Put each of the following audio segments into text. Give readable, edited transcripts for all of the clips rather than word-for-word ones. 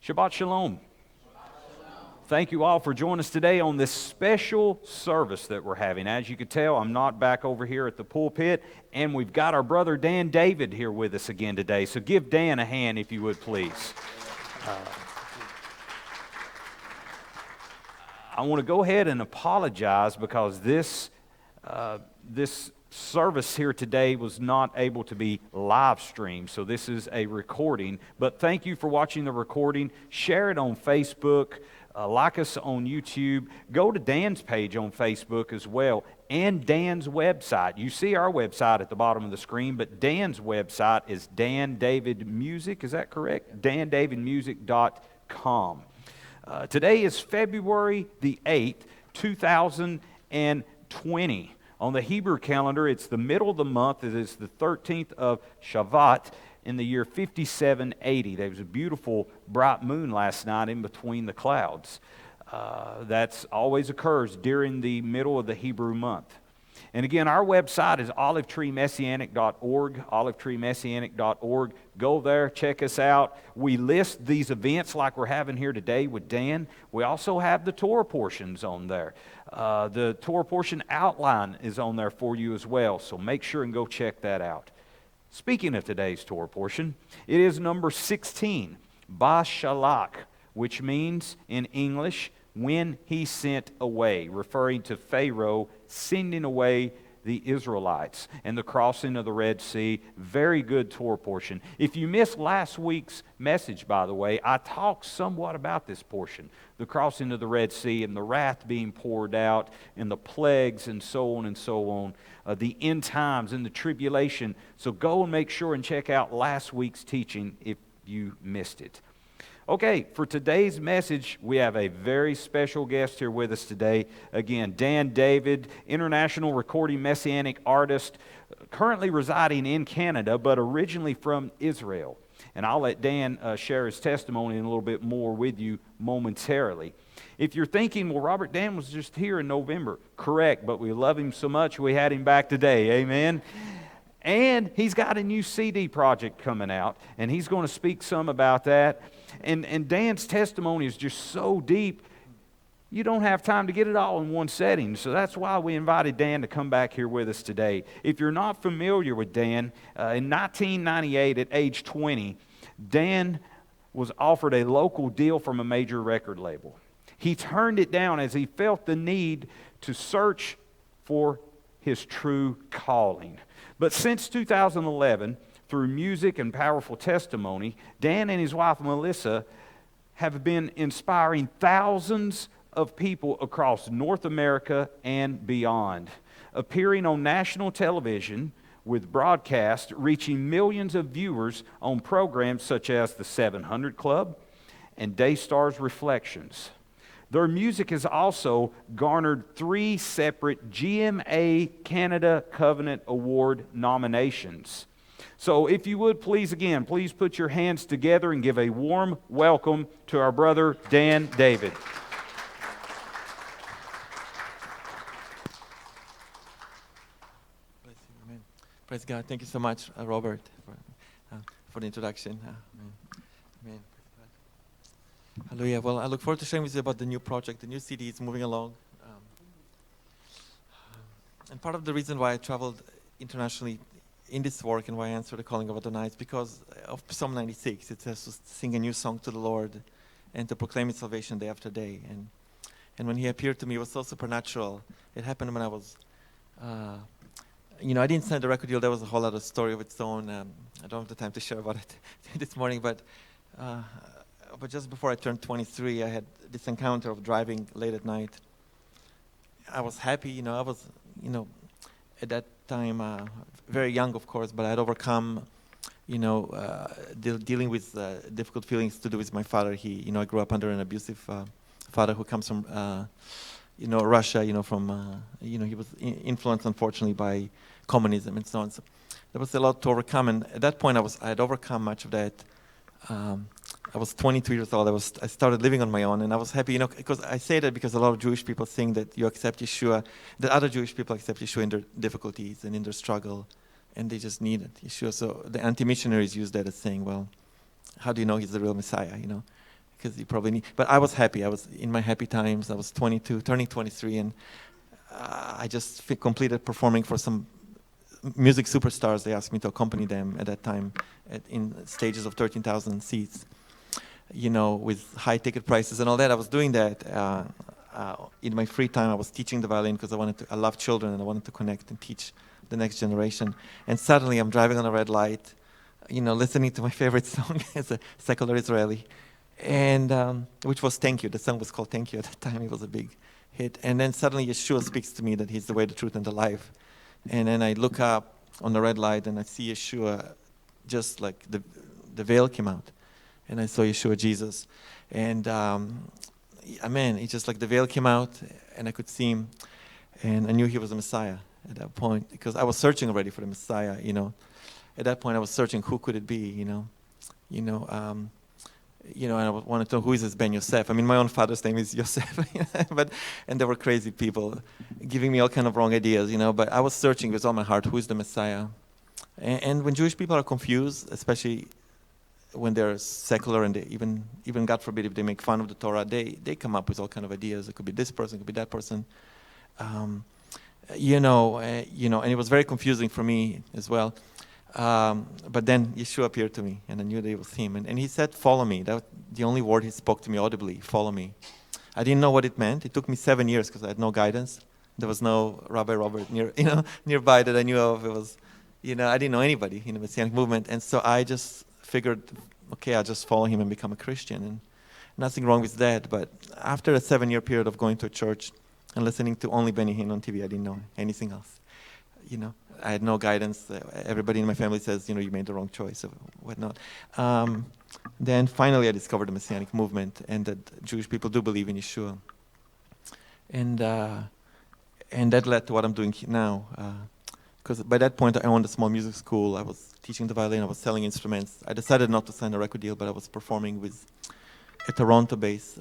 Shabbat Shalom. Thank you all for joining us today on this special service that we're having. As you can tell, I'm not back over here at the pulpit, and we've got our brother Dan David here with us again today. So give Dan a hand if you would, please. I want to go ahead and apologize because this service here today was not able to be live streamed, so this is a recording. But thank you for watching the recording. Share it on Facebook. Like us on YouTube. Go to Dan's page on Facebook as well, and Dan's website. You see our website at the bottom of the screen, but Dan's website is Dan David Music. Is that correct? dandavidmusic.com. Today is February the 8th, 2020. On the Hebrew calendar, it's the middle of the month. It is the 13th of Shavat in the year 5780. There was a beautiful bright moon last night in between the clouds. That's always occurs during the middle of the Hebrew month. And again, our website is olivetreemessianic.org, olivetreemessianic.org. Go there, check us out. We list these events like we're having here today with Dan. We also have the Torah portions on there. The Torah portion outline is on there for you as well, so make sure and go check that out. Speaking of today's Torah portion, it is number 16, Beshalach, which means in English, when he sent away, referring to Pharaoh sending away the Israelites and the crossing of the Red Sea. Very good Torah portion. If you missed last week's message, by the way, I talked somewhat about this portion, the crossing of the Red Sea and the wrath being poured out and the plagues and so on and so on, the end times and the tribulation. So go and make sure and check out last week's teaching if you missed it. Okay, for today's message, we have a very special guest here with us today. Again, Dan David, international recording Messianic artist, currently residing in Canada, but originally from Israel. And I'll let Dan share his testimony in a little bit more with you momentarily. If you're thinking, well, Robert, Dan was just here in November. Correct, but we love him so much we had him back today. Amen. And he's got a new CD project coming out, and he's going to speak some about that. And Dan's testimony is just so deep, you don't have time to get it all in one setting. So that's why we invited Dan to come back here with us today. If you're not familiar with Dan, in 1998 at age 20, Dan was offered a local deal from a major record label. He turned it down as he felt the need to search for his true calling. But since 2011, through music and powerful testimony, Dan and his wife Melissa have been inspiring thousands of people across North America and beyond, appearing on national television with broadcasts reaching millions of viewers on programs such as The 700 Club and Daystar's Reflections. Their music has also garnered 3 separate GMA Canada Covenant Award nominations. So if you would, please put your hands together and give a warm welcome to our brother Dan David. Bless you, amen. Praise God. Thank you so much, Robert, for the introduction. Amen. Hallelujah. Well, I look forward to sharing with you about the new project. The new CD is moving along. And part of the reason why I traveled internationally in this work and why I answered the calling of Adonai is because of Psalm 96. It says to sing a new song to the Lord and to proclaim His salvation day after day. And when He appeared to me, it was so supernatural. It happened when I was, I didn't sign the record deal. That was a whole other story of its own. I don't have the time to share about it this morning, but just before I turned 23, I had this encounter of driving late at night. I was happy, I was, at that time, very young, of course, but I had overcome, dealing with difficult feelings to do with my father. I grew up under an abusive father who comes from, Russia, he was influenced, unfortunately, by communism and so on. So there was a lot to overcome, and at that point, I had overcome much of that. I was 22 years old. I started living on my own, and I was happy, because I say that because a lot of Jewish people think that you accept Yeshua, that other Jewish people accept Yeshua in their difficulties and in their struggle, and they just need it, Yeshua. So the anti-missionaries use that as saying, well, how do you know He's the real Messiah, because you probably need. But I was happy. I was in my happy times. I was 22, turning 23, and I just completed performing for some music superstars. They asked me to accompany them at that time in stages of 13,000 seats, with high ticket prices and all that. I was doing that. In my free time, I was teaching the violin because I love children and I wanted to connect and teach the next generation. And suddenly I'm driving on a red light, listening to my favorite song as a secular Israeli, and which was Thank You. The song was called Thank You at that time. It was a big hit. And then suddenly Yeshua speaks to me that he's the way, the truth, and the life. And then I look up on the red light and I see Yeshua, just like the veil came out. And I saw Yeshua, Jesus. And amen, it's just like the veil came out and I could see him. And I knew he was the Messiah at that point, because I was searching already for the Messiah, At that point I was searching, who could it be, and I wanted to know, who is this Ben Yosef? I mean, my own father's name is Yosef, and there were crazy people giving me all kind of wrong ideas, but I was searching with all my heart, who is the Messiah? And when Jewish people are confused, especially when they're secular and they even God forbid, if they make fun of the Torah, they come up with all kind of ideas. It could be this person, it could be that person. And it was very confusing for me as well. But then Yeshua appeared to me, and I knew that it was him. And he said, follow me. That was the only word he spoke to me audibly, follow me. I didn't know what it meant. It took me 7 years because I had no guidance. There was no Rabbi Robert nearby that I knew of. It was, I didn't know anybody in the Messianic movement. And so I just figured, okay, I'll just follow him and become a Christian. And nothing wrong with that. But after a 7-year period of going to a church and listening to only Benny Hinn on TV, I didn't know anything else. I had no guidance. Everybody in my family says, you made the wrong choice or whatnot. Then finally I discovered the Messianic movement and that Jewish people do believe in Yeshua. And that led to what I'm doing now. Because by that point I owned a small music school. I was teaching the violin. I was selling instruments. I decided not to sign a record deal, but I was performing with a Toronto-based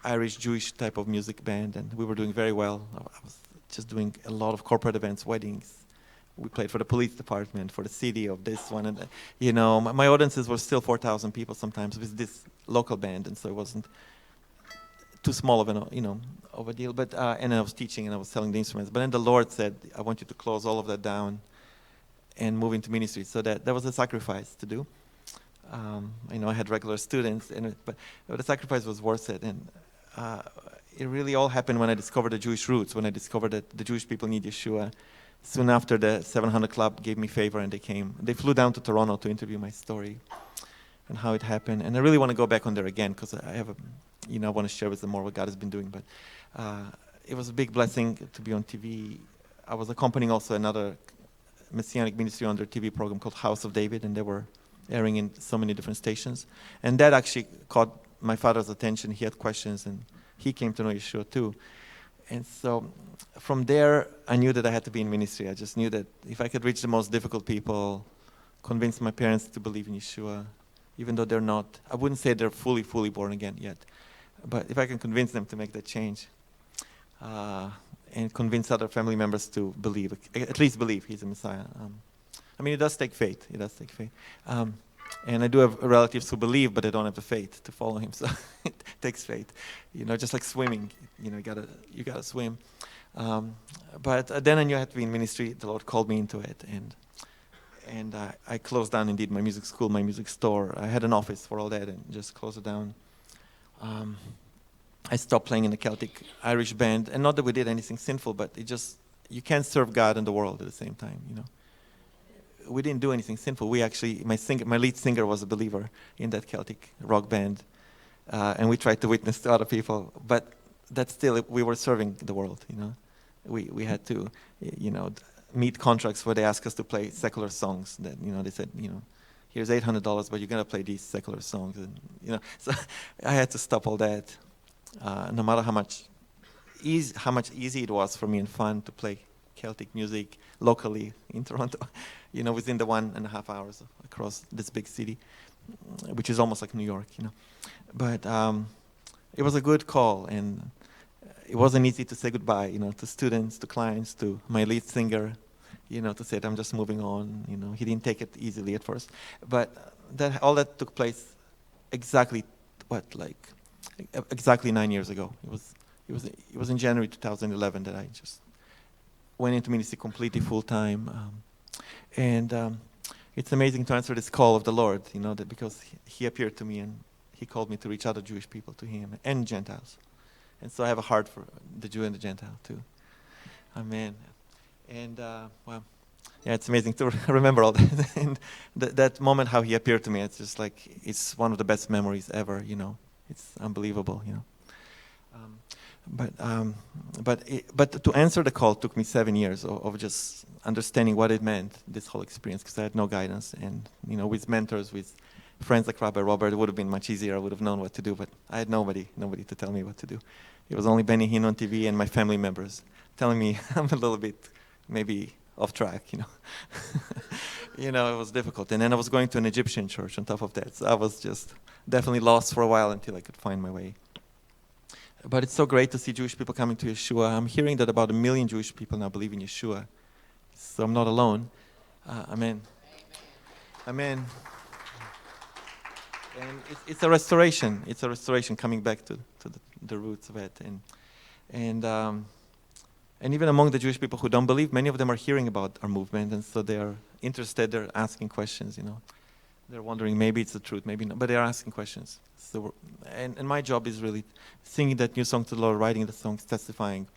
Irish Jewish type of music band, and we were doing very well. I was just doing a lot of corporate events, weddings. We played for the police department, for the city of this one, and my audiences were still 4,000 people sometimes with this local band, and so it wasn't too small of of a deal. But and I was teaching and I was selling the instruments. But then the Lord said, I want you to close all of that down and move into ministry. So that was a sacrifice to do. I had regular students, but the sacrifice was worth it. And it really all happened when I discovered the Jewish roots, when I discovered that the Jewish people need Yeshua. Soon after, the 700 Club gave me favor, and they came. They flew down to Toronto to interview my story and how it happened. And I really want to go back on there again, because I have I want to share with them more what God has been doing. But it was a big blessing to be on TV. I was accompanying also another Messianic ministry on their TV program called House of David, and they were airing in so many different stations. And that actually caught my father's attention. He had questions, and he came to know Yeshua too. And so from there, I knew that I had to be in ministry. I just knew that if I could reach the most difficult people, convince my parents to believe in Yeshua, even though they're not, I wouldn't say they're fully born again yet, but if I can convince them to make that change, and convince other family members to believe, at least believe he's a Messiah. It does take faith. It does take faith. And I do have relatives who believe, but they don't have the faith to follow him. So it takes faith. Just like swimming. You gotta swim. But then I knew I had to be in ministry. The Lord called me into it, and I closed down indeed my music school, my music store. I had an office for all that, and just closed it down. I stopped playing in the Celtic Irish band, and not that we did anything sinful, but you can't serve God and the world at the same time. We didn't do anything sinful. We actually, my lead singer was a believer in that Celtic rock band, and we tried to witness to other people. But that still, we were serving the world. We had to, meet contracts where they asked us to play secular songs. That they said, here's $800, but you're gonna play these secular songs, and so I had to stop all that. No matter how much easy it was for me and fun to play Celtic music locally in Toronto, within the 1.5 hours across this big city, which is almost like New York, But it was a good call, and it wasn't easy to say goodbye, to students, to clients, to my lead singer, to say that I'm just moving on. He didn't take it easily at first, but all that took place exactly exactly 9 years ago. It was in January 2011 that I just went into ministry completely full time. It's amazing to answer this call of the Lord, that because he appeared to me and he called me to reach other Jewish people to him and Gentiles. And so I have a heart for the Jew and the Gentile too. Amen. And it's amazing to remember all that. And that moment how he appeared to me, it's just like, it's one of the best memories ever, It's unbelievable, But to answer the call took me 7 years of just understanding what it meant, this whole experience, because I had no guidance. And, with mentors, with friends like Rabbi Robert, it would have been much easier. I would have known what to do, but I had nobody to tell me what to do. It was only Benny Hinn on TV and my family members telling me I'm a little bit maybe off track, It was difficult. And then I was going to an Egyptian church on top of that. So I was just definitely lost for a while until I could find my way. But it's so great to see Jewish people coming to Yeshua. I'm hearing that about 1 million Jewish people now believe in Yeshua. So I'm not alone. Amen. Amen. And it's a restoration. It's a restoration coming back to the roots of it. And even among the Jewish people who don't believe, many of them are hearing about our movement. And so they are interested. They're asking questions, They're wondering, maybe it's the truth, maybe not, but they're asking questions. So, and my job is really singing that new song to the Lord, writing the songs, testifying.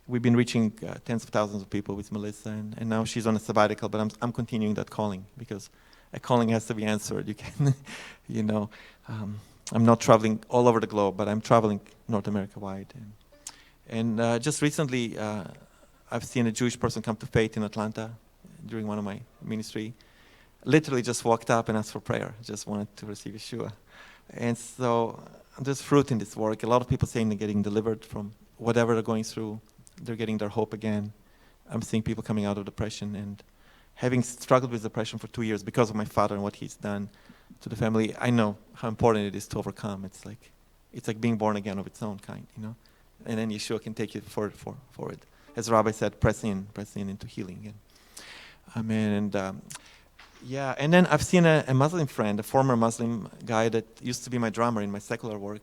We've been reaching tens of thousands of people with Melissa, and now she's on a sabbatical, but I'm continuing that calling, because a calling has to be answered. You can, I'm not traveling all over the globe, but I'm traveling North America wide. And just recently, I've seen a Jewish person come to faith in Atlanta during one of my ministry. Literally just walked up and asked for prayer, just wanted to receive Yeshua. And so there's fruit in this work. A lot of people saying they're getting delivered from whatever they're going through. They're getting their hope again. I'm seeing people coming out of depression, and having struggled with depression for 2 years because of my father and what he's done to the family, I know how important it is to overcome. It's like being born again of its own kind, And then Yeshua can take you for it. As Rabbi said, press in into healing. Amen. And and then I've seen a Muslim friend, a former Muslim guy that used to be my drummer in my secular work.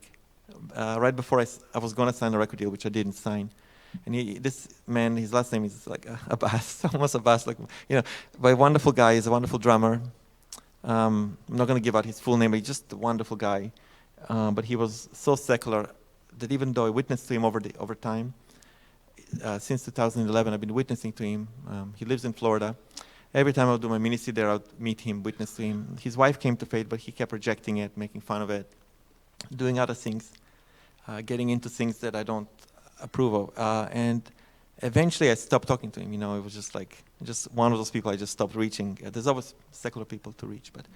Right before I was going to sign a record deal, which I didn't sign. And this man, his last name is like Abbas, almost Abbas, but a wonderful guy. He's a wonderful drummer. I'm not going to give out his full name, but he's just a wonderful guy. But he was so secular that even though I witnessed to him over time, since 2011, I've been witnessing to him. He lives in Florida. Every time I would do my ministry there, I would meet him, witness to him. His wife came to faith, but he kept rejecting it, making fun of it, doing other things, getting into things that I don't approve of. And eventually I stopped talking to him. It was just one of those people I just stopped reaching. There's always secular people to reach, but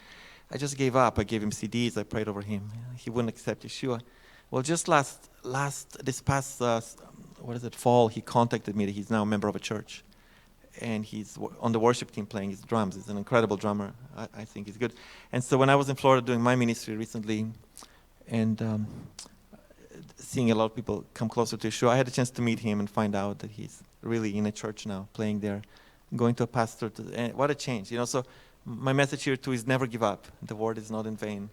I just gave up. I gave him CDs. I prayed over him. He wouldn't accept Yeshua. Well, just this past fall, he contacted me that he's now a member of a church. And he's on the worship team playing his drums. He's an incredible drummer. I think he's good. And so when I was in Florida doing my ministry recently, and seeing a lot of people come closer to Yeshua, I had a chance to meet him and find out that he's really in a church now, playing there, going to a pastor. And what a change, So my message here too is never give up. The word is not in vain.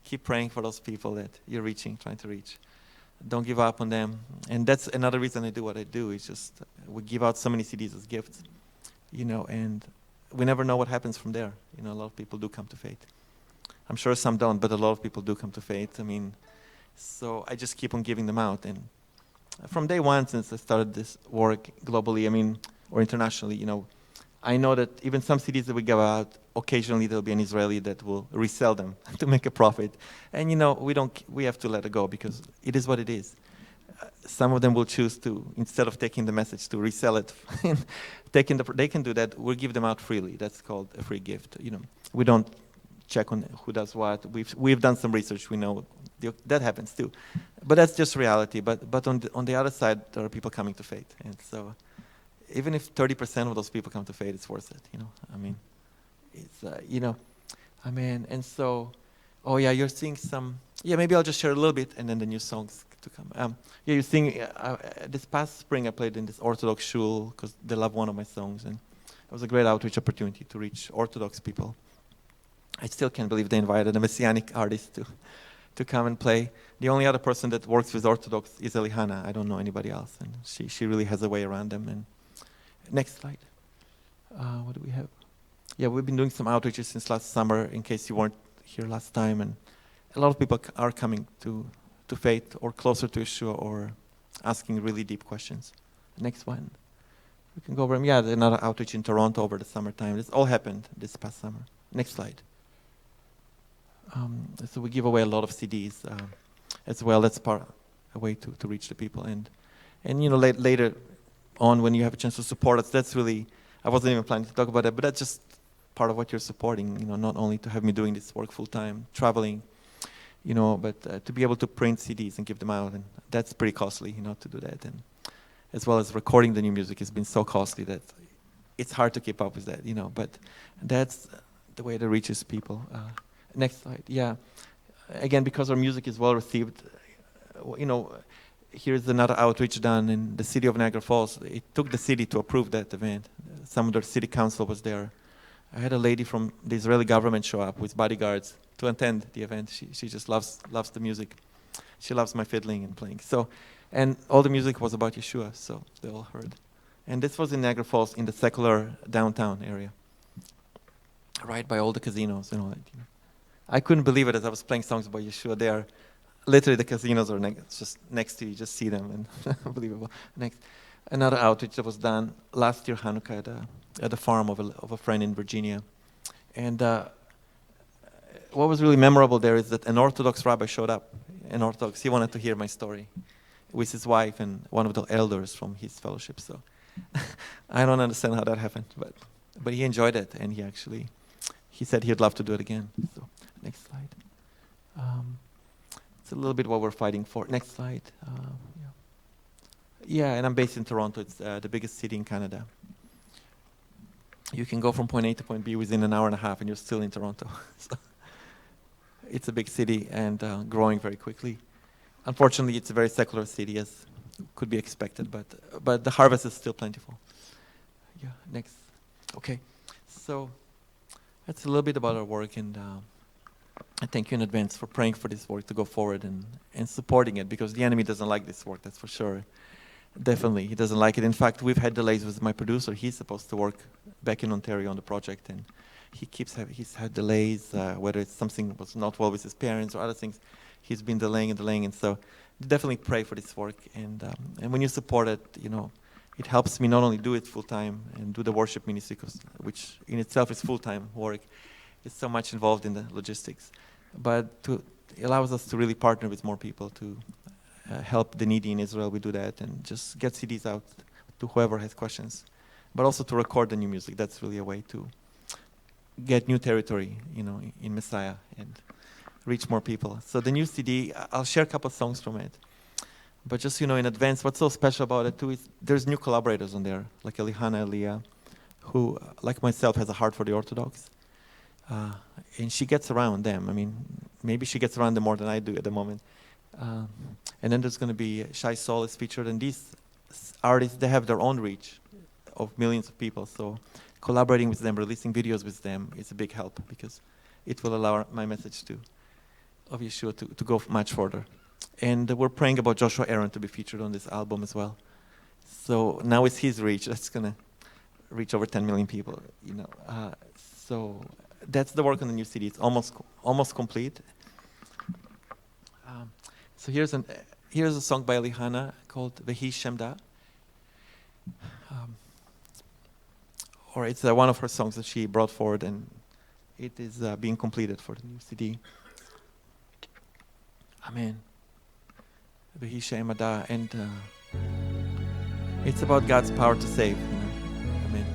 Keep praying for those people that you're trying to reach. Don't give up on them. And that's another reason I do what I do. It's just we give out so many CDs as gifts. And we never know what happens from there. A lot of people do come to faith. I'm sure some don't, but a lot of people do come to faith. So I just keep on giving them out. And from day one, since I started this work globally, or internationally, I know that even some CDs that we give out, occasionally there'll be an Israeli that will resell them to make a profit. And we have to let it go, because it is what it is. Some of them will choose to, instead of taking the message, to resell it. They can do that. We'll give them out freely. That's called a free gift. We don't check on who does what. We've done some research. We know that happens too. But that's just reality. But on the other side, there are people coming to faith. And so even if 30% of those people come to faith, it's worth it. It's, amen. And so, you're seeing some, maybe I'll just share a little bit, and then the new songs to come. You're seeing, this past spring I played in this Orthodox shul, because they love one of my songs, and it was a great outreach opportunity to reach Orthodox people. I still can't believe they invited a Messianic artist to to come and play. The only other person that works with Orthodox is Elihana. I don't know anybody else, and she really has a way around them. And next slide. What do we have? Yeah, we've been doing some outreaches since last summer, in case you weren't here last time, and a lot of people are coming to faith or closer to Yeshua or asking really deep questions. Next one. We can go over them. Yeah, another outreach in Toronto over the summertime. This all happened this past summer. Next slide. So we give away a lot of CDs as well. That's a way to reach the people. And you know, later on, when you have a chance to support us, that's really, I wasn't even planning to talk about that, but that's just part of what you're supporting. You know, not only to have me doing this work full time, traveling, you know, but to be able to print CDs and give them out, and that's pretty costly, you know, to do that. And as well as recording the new music has been so costly that it's hard to keep up with that, you know. But that's the way it reaches people. Next slide. Yeah. Again, because our music is well received, you know, here's another outreach done in the city of Niagara Falls. It took the city to approve that event. Some of the city council was there. I had a lady from the Israeli government show up with bodyguards to attend the event. She just loves the music. She loves my fiddling and playing. So, and all the music was about Yeshua, so they all heard. And this was in Niagara Falls, in the secular downtown area, right by all the casinos and all that. You know. I couldn't believe it as I was playing songs about Yeshua there. Literally, the casinos are just next to you. Just see them, and unbelievable. Next, another outreach that was done last year, Hanukkah, at the farm of a friend in Virginia. And what was really memorable there is that an Orthodox rabbi showed up. An Orthodox, he wanted to hear my story with his wife and one of the elders from his fellowship. So I don't understand how that happened, but he enjoyed it, and he said he'd love to do it again. So next slide. It's a little bit what we're fighting for. Next slide. Yeah, and I'm based in Toronto. It's the biggest city in Canada. You can go from point A to point B within an hour and a half, and you're still in Toronto. So it's a big city and growing very quickly. Unfortunately, it's a very secular city, as could be expected, but the harvest is still plentiful. Yeah, next. Okay, so that's a little bit about our work, and I thank you in advance for praying for this work to go forward and supporting it, because the enemy doesn't like this work, that's for sure. Definitely, he doesn't like it. In fact, we've had delays with my producer. He's supposed to work back in Ontario on the project, and he's had delays, whether it's something was not well with his parents or other things. He's been delaying, and so definitely pray for this work. And when you support it, you know, it helps me not only do it full time and do the worship ministry, which in itself is full time work. It's so much involved in the logistics, but it allows us to really partner with more people to help the needy in Israel. We do that and just get CDs out to whoever has questions, but also to record the new music. That's really a way to get new territory, you know, in Messiah and reach more people. So the new CD, I'll share a couple songs from it, but just, you know, in advance, what's so special about it too is there's new collaborators on there, like Elihana Elia, who, like myself, has a heart for the Orthodox. And she gets around them. I mean, maybe she gets around them more than I do at the moment. And then there's going to be Shai Sol is featured, and these artists, they have their own reach of millions of people. So collaborating with them, releasing videos with them is a big help, because it will allow my message of Yeshua to go much further. And we're praying about Joshua Aaron to be featured on this album as well. So now it's his reach. That's going to reach over 10 million people, you know. So that's the work on the new CD. It's almost complete. So here's a song by Elihana called Vehi Shemda. Or it's one of her songs that she brought forward, and it is being completed for the new CD. Amen. Vehi Shemda, and it's about God's power to save. You know? Amen.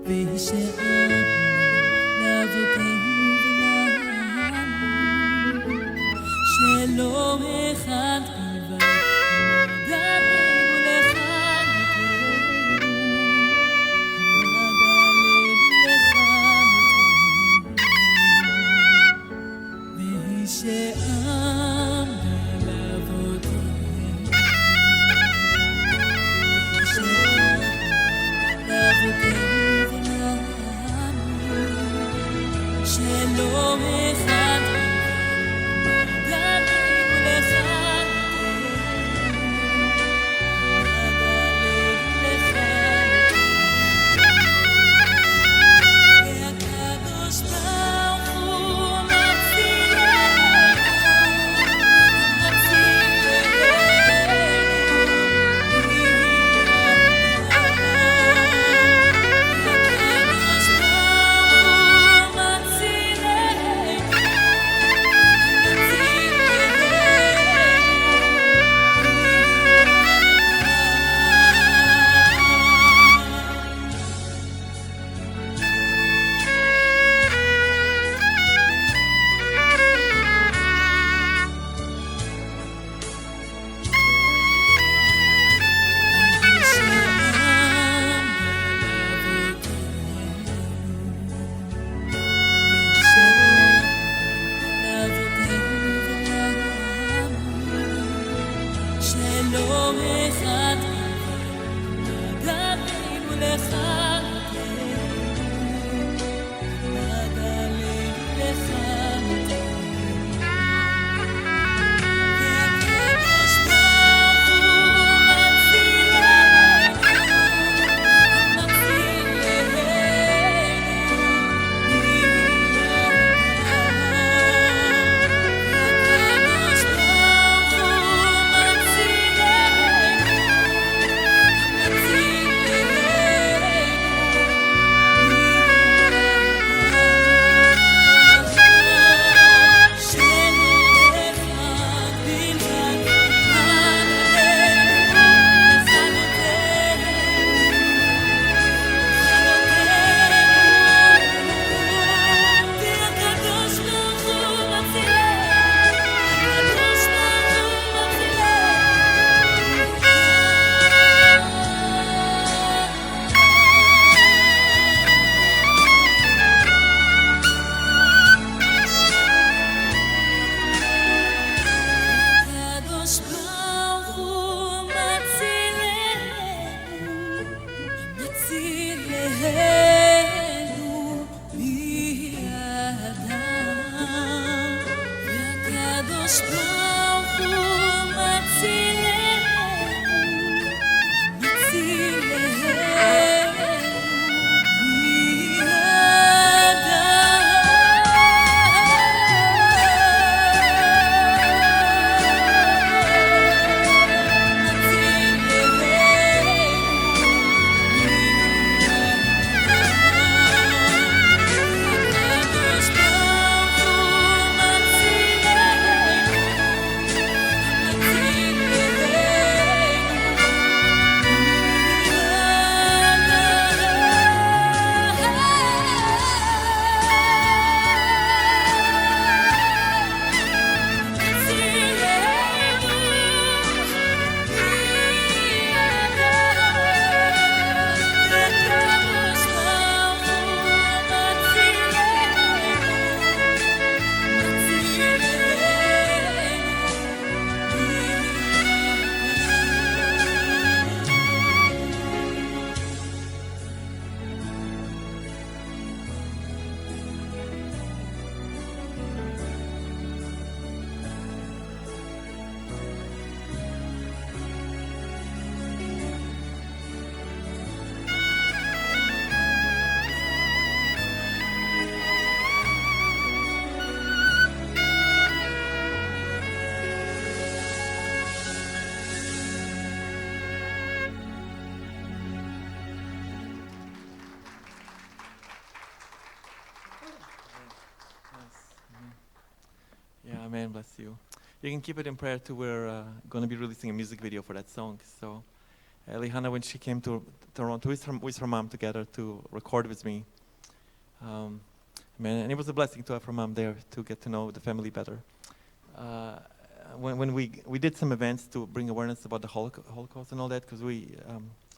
Vision הקדוש ברוך הוא מצילנו, Yeah, amen, bless you. You can keep it in prayer too. We're going to be releasing a music video for that song. So Eliana, when she came to Toronto with her mom together to record with me, man, and it was a blessing to have her mom there to get to know the family better. When we did some events to bring awareness about the Holocaust and all that, because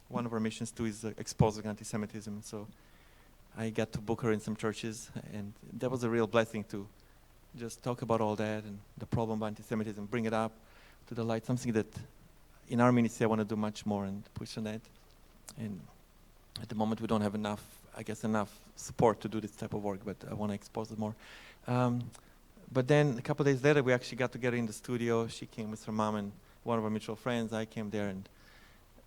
one of our missions too is exposing anti-Semitism. So I got to book her in some churches, and that was a real blessing to just talk about all that and the problem of anti-Semitism, bring it up to the light, something that in our ministry I want to do much more and push on that. And at the moment we don't have enough support to do this type of work, but I want to expose it more. But then a couple of days later we actually got together in the studio. She came with her mom and one of our mutual friends. I came there, and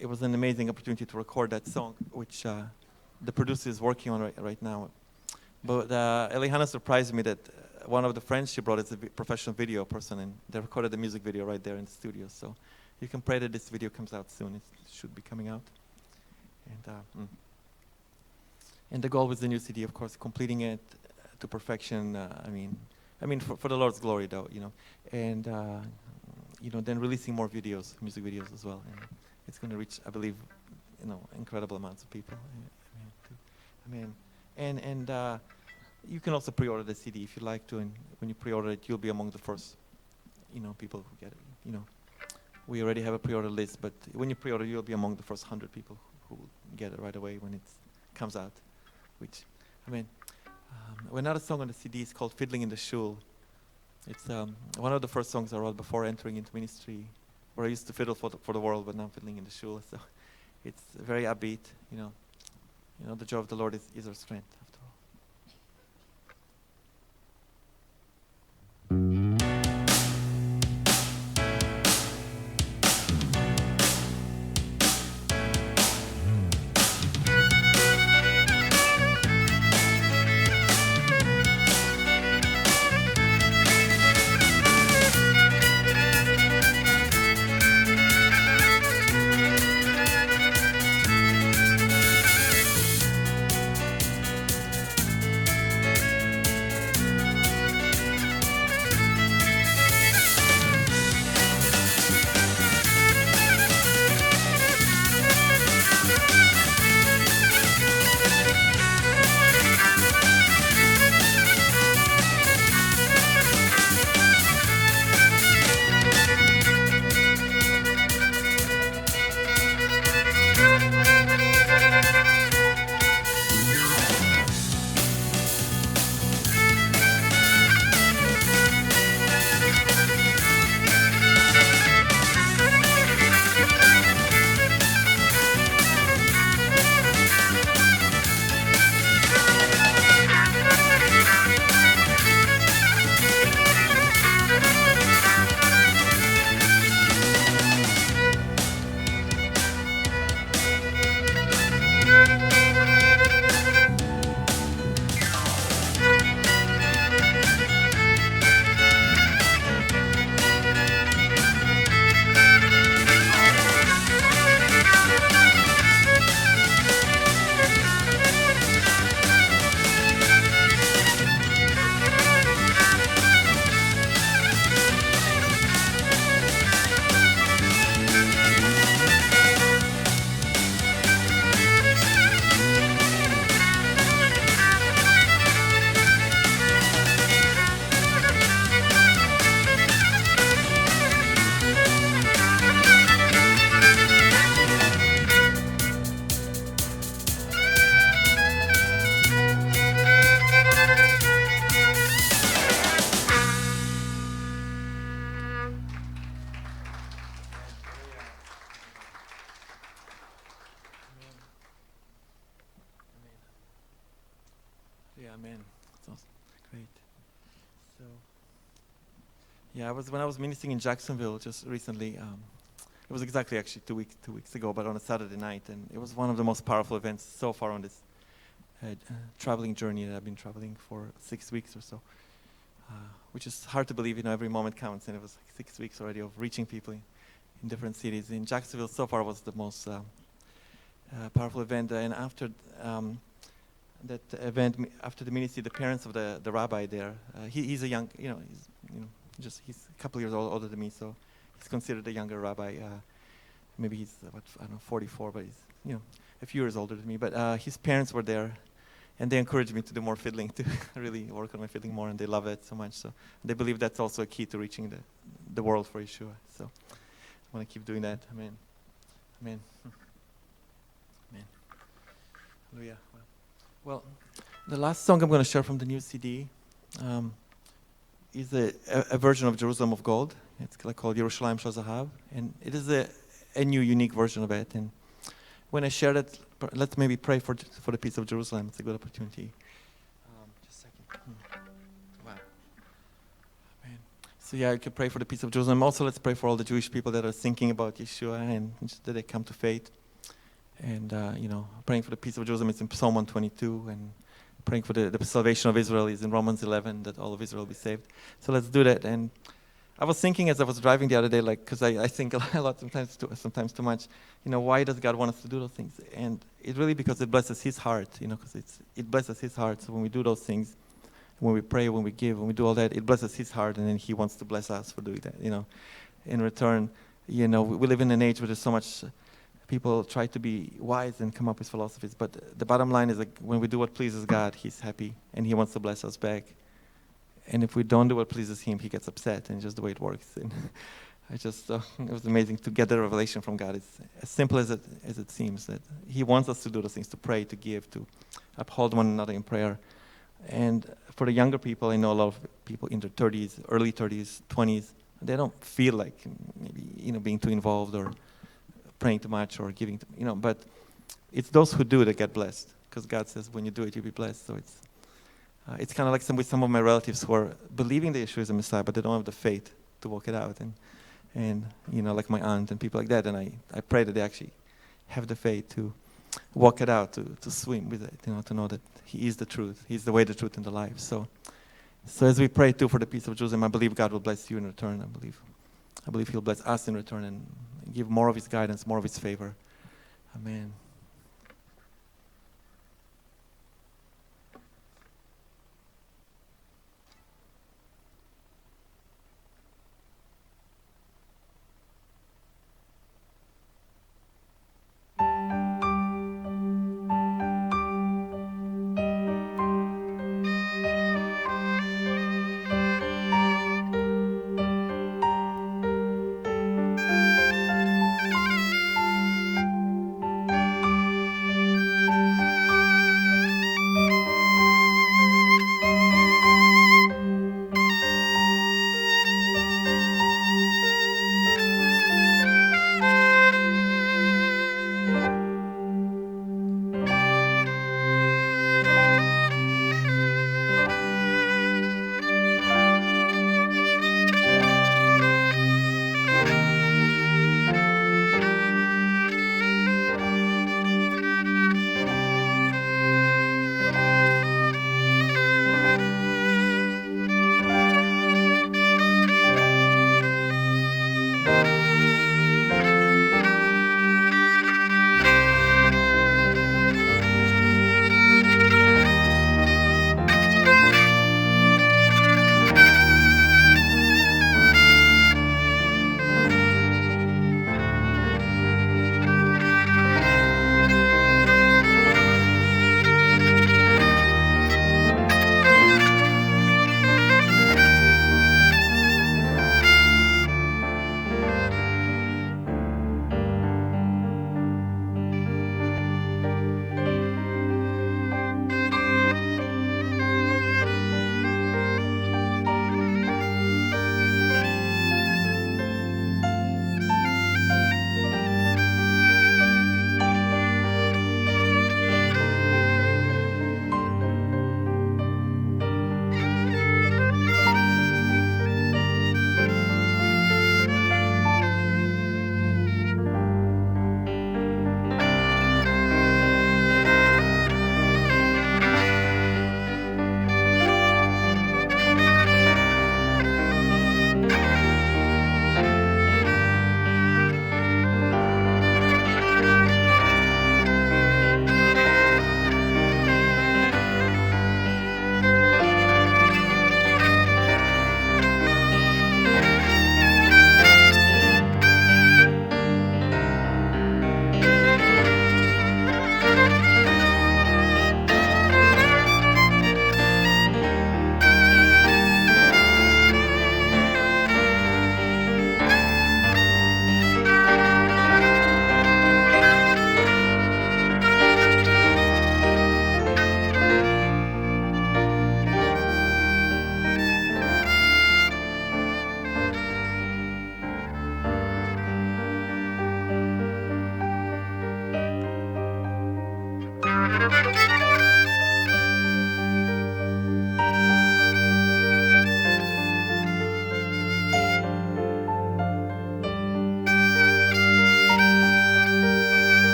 it was an amazing opportunity to record that song, which the producer is working on right now. But Eliana surprised me that one of the friends she brought is a professional video person, and they recorded the music video right there in the studio. So you can pray that this video comes out soon. It should be coming out. And the goal with the new CD, of course, completing it to perfection. I mean, for the Lord's glory, though, and then releasing more videos, music videos as well, and it's going to reach, I believe, incredible amounts of people. Amen. And you can also pre-order the CD if you like to, and when you pre-order it, you'll be among the first, people who get it. We already have a pre-order list, but when you pre-order, you'll be among the first 100 people who will get it right away when it comes out. Which, another song on the CD is called "Fiddling in the Shul." It's one of the first songs I wrote before entering into ministry, where I used to fiddle for the world, but now I'm fiddling in the shul. So it's very upbeat. The joy of the Lord is our strength. After all. amen. Sounds great. So, yeah, when I was ministering in Jacksonville just recently. It was exactly actually 2 weeks ago, but on a Saturday night, and it was one of the most powerful events so far on this traveling journey that I've been traveling for 6 weeks or so, which is hard to believe. Every moment counts, and it was like 6 weeks already of reaching people in different cities. In Jacksonville, so far was the most powerful event, and after that event, after the ministry, the parents of the rabbi there, he's a young, he's a couple years older than me, so. He's considered a younger rabbi. Maybe he's, 44, but he's, a few years older than me. But his parents were there, and they encouraged me to do more fiddling, to really work on my fiddling more, and they love it so much. So they believe that's also a key to reaching the world for Yeshua. So I want to keep doing that. Amen. Amen. Amen. Hallelujah. Well, the last song I'm going to share from the new CD is a version of Jerusalem of Gold. It's called Yerushalayim Shel Zahav, and it is a new, unique version of it. And when I share it, let's maybe pray for the peace of Jerusalem. It's a good opportunity. Just a second. Wow. Amen. So yeah, you can pray for the peace of Jerusalem. Also, let's pray for all the Jewish people that are thinking about Yeshua and that they come to faith. And praying for the peace of Jerusalem is in Psalm 122, and praying for the salvation of Israel is in Romans 11, that all of Israel be saved. So let's do that. And I was thinking as I was driving the other day, because I think a lot, sometimes too much, why does God want us to do those things? And it's really because it blesses His heart, because it blesses His heart. So when we do those things, when we pray, when we give, when we do all that, it blesses His heart, and then He wants to bless us for doing that, In return, we live in an age where there's so much, people try to be wise and come up with philosophies, but the bottom line is when we do what pleases God, He's happy, and He wants to bless us back. And if we don't do what pleases Him, He gets upset, and just the way it works. And it was amazing to get the revelation from God. It's as simple as it seems, that He wants us to do those things, to pray, to give, to uphold one another in prayer. And for the younger people, I know a lot of people in their 30s, early 30s, 20s, they don't feel like maybe being too involved or praying too much or giving, but it's those who do that get blessed, because God says when you do it, you'll be blessed. So it's kind of like with some of my relatives who are believing that Yeshua is a Messiah, but they don't have the faith to walk it out. And like my aunt and people like that. And I pray that they actually have the faith to walk it out, to swim with it, to know that He is the truth. He's the way, the truth, and the life. So as we pray too for the peace of Jerusalem, I believe God will bless you in return. I believe He'll bless us in return and give more of His guidance, more of His favor. Amen.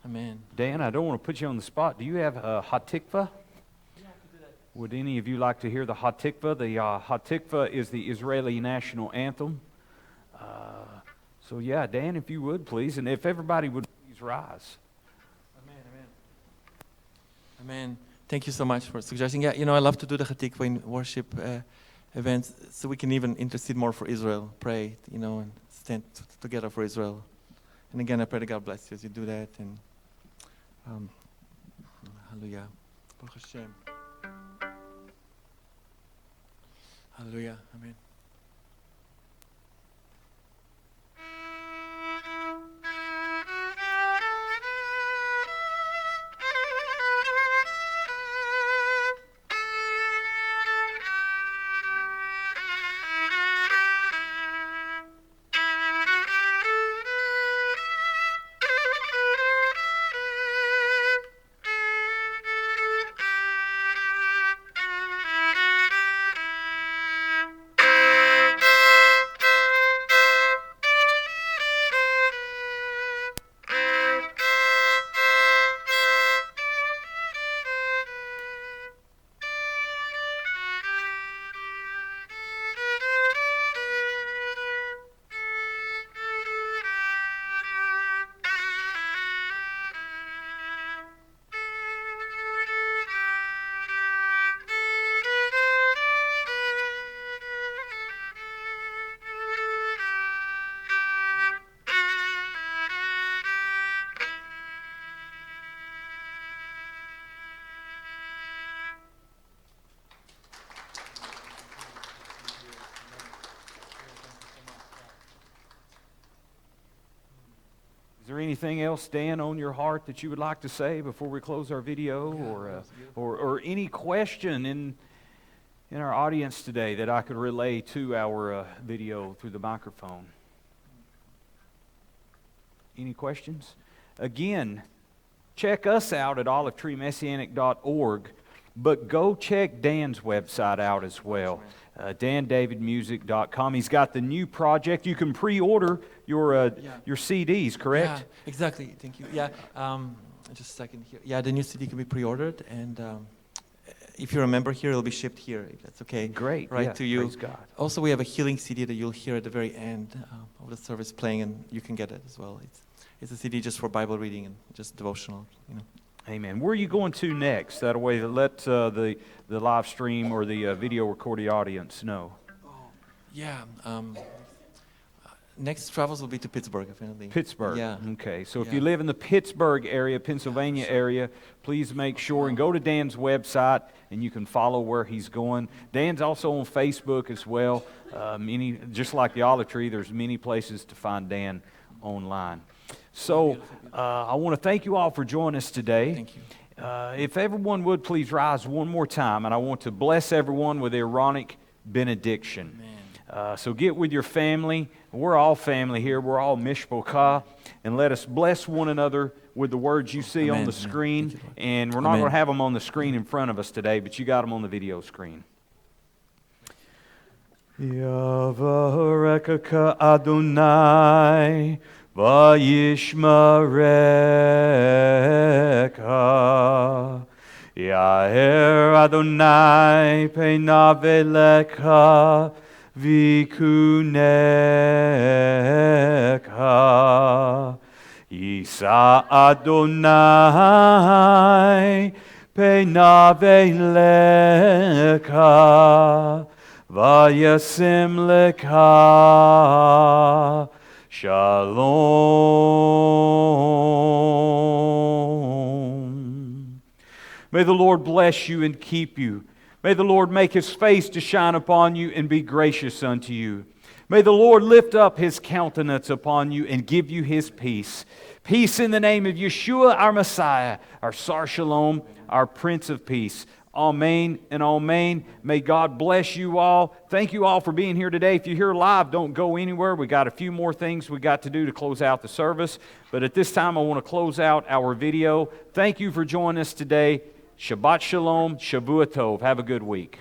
Amen. Dan, I don't want to put you on the spot. Do you have a Hatikvah? Would any of you like to hear the Hatikvah? The Hatikvah is the Israeli national anthem. So yeah, Dan, if you would please, and if everybody would please rise. Amen, amen. Amen. Thank you so much for suggesting. Yeah, I love to do the Hatikvah in worship events, so we can even intercede more for Israel, pray, and stand together for Israel. And again, I pray that God bless you as you do that. And hallelujah. Baruch Hashem. Hallelujah. Amen. Is there anything else, Dan, on your heart that you would like to say before we close our video, or any question in our audience today that I could relay to our video through the microphone? Any questions? Again, check us out at olivetreemessianic.org, but go check Dan's website out as well. DanDavidMusic.com. He's got the new project. You can pre-order your CDs, correct? Yeah, exactly. Thank you. Yeah, just a second here. Yeah, the new CD can be pre-ordered, and if you're a member here, it'll be shipped here, if that's okay. Great. Right yeah, to you. Praise God. Also, we have a healing CD that you'll hear at the very end of the service playing, and you can get it as well. It's a CD just for Bible reading and just devotional, Amen. Where are you going to next? That way, let the live stream or the video recording audience know. Yeah. Next travels will be to Pittsburgh, apparently. Pittsburgh. Yeah. Okay. So if you live in the Pittsburgh area, Pennsylvania area, please make sure and go to Dan's website, and you can follow where he's going. Dan's also on Facebook as well. Just like the olive tree, there's many places to find Dan online. So I want to thank you all for joining us today. Thank you. If everyone would please rise one more time, and I want to bless everyone with the Aaronic benediction. So get with your family. We're all family here. We're all mishpocha. And let us bless one another with the words you see on the screen. And we're not going to have them on the screen in front of us today, but you got them on the video screen. Yavarekaka Adonai Vayishmareka Yair Adonai Peinaveleka Vikuneka Yisa Adonai Peinaveleka Vayasim Leka Shalom. May the Lord bless you and keep you. May the Lord make His face to shine upon you and be gracious unto you. May the Lord lift up His countenance upon you and give you His peace. Peace in the name of Yeshua, our Messiah, our Sar Shalom, our Prince of Peace. Amen and amen. May God bless you all. Thank you all for being here today. If you're here live, don't go anywhere. We got a few more things we got to do to close out the service. But at this time, I want to close out our video. Thank you for joining us today. Shabbat Shalom, Shavua Tov. Have a good week.